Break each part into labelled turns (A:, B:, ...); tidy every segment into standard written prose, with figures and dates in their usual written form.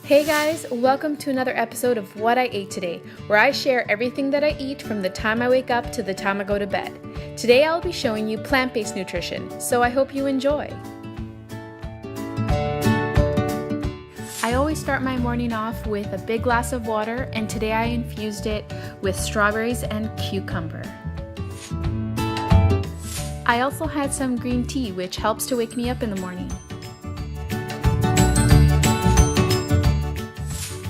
A: Hey guys, welcome to another episode of What I Ate Today, where I share everything that I eat from the time I wake up to the time I go to bed. Today I'll be showing you plant-based nutrition, so I hope you enjoy. I always start my morning off with a big glass of water, and today I infused it with strawberries and cucumber. I also had some green tea, which helps to wake me up in the morning.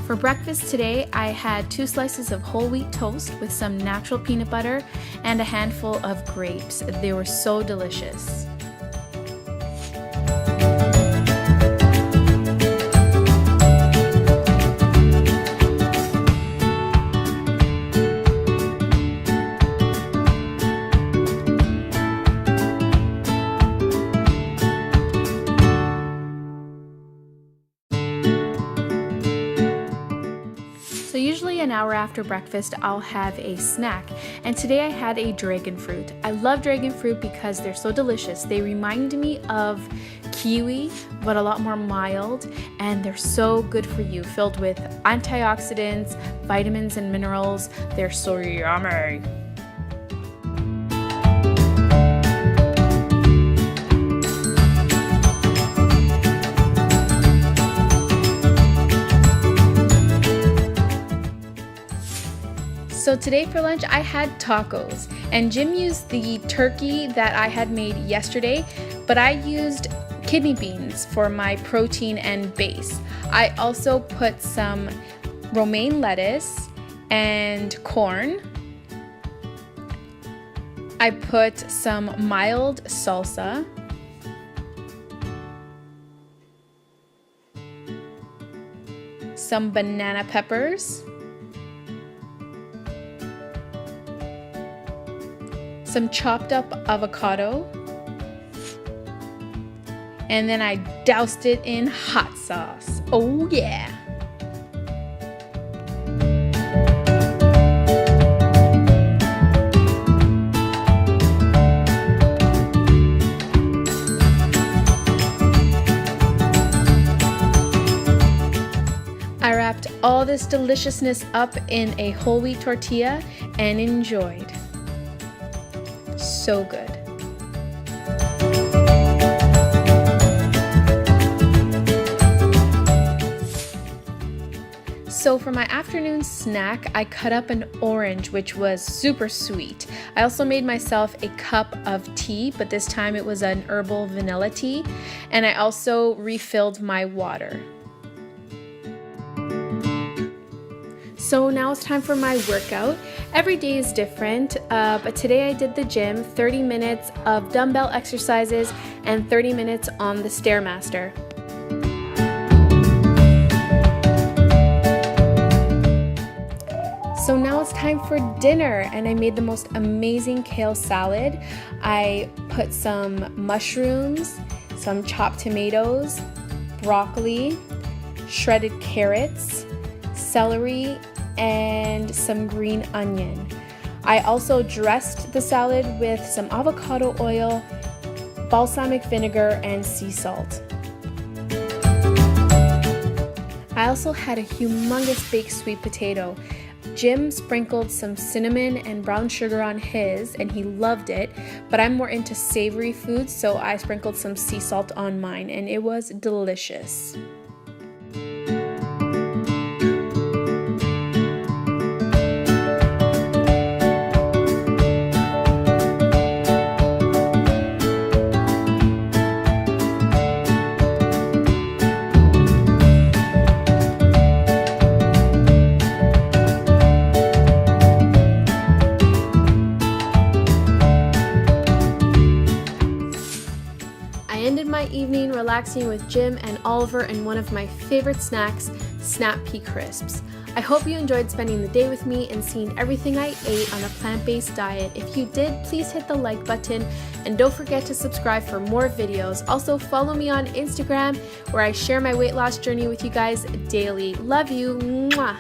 A: For breakfast today, I had 2 slices of whole wheat toast with some natural peanut butter and a handful of grapes. They were so delicious. So usually an hour after breakfast, I'll have a snack, and today I had a dragon fruit. I love dragon fruit because they're so delicious. They remind me of kiwi, but a lot more mild, and they're so good for you, filled with antioxidants, vitamins, and minerals. They're so yummy. So today for lunch I had tacos, and Jim used the turkey that I had made yesterday, but I used kidney beans for my protein and base. I also put some romaine lettuce and corn. I put some mild salsa. Some banana peppers. Some chopped up avocado, and then I doused it in hot sauce. Oh yeah! I wrapped all this deliciousness up in a whole wheat tortilla and enjoyed. So good. So for my afternoon snack, I cut up an orange, which was super sweet. I also made myself a cup of tea, but this time it was an herbal vanilla tea, and I also refilled my water. So now it's time for my workout. Every day is different, but today I did the gym, 30 minutes of dumbbell exercises and 30 minutes on the Stairmaster. So now it's time for dinner, and I made the most amazing kale salad. I put some mushrooms, some chopped tomatoes, broccoli, shredded carrots, celery, and some green onion. I also dressed the salad with some avocado oil, balsamic vinegar, and sea salt. I also had a humongous baked sweet potato. Jim sprinkled some cinnamon and brown sugar on his, and he loved it, but I'm more into savory foods, so I sprinkled some sea salt on mine, and it was delicious. I ended my evening relaxing with Jim and Oliver and one of my favorite snacks, Snap Pea Crisps. I hope you enjoyed spending the day with me and seeing everything I ate on a plant-based diet. If you did, please hit the like button and don't forget to subscribe for more videos. Also follow me on Instagram, where I share my weight loss journey with you guys daily. Love you. Mwah.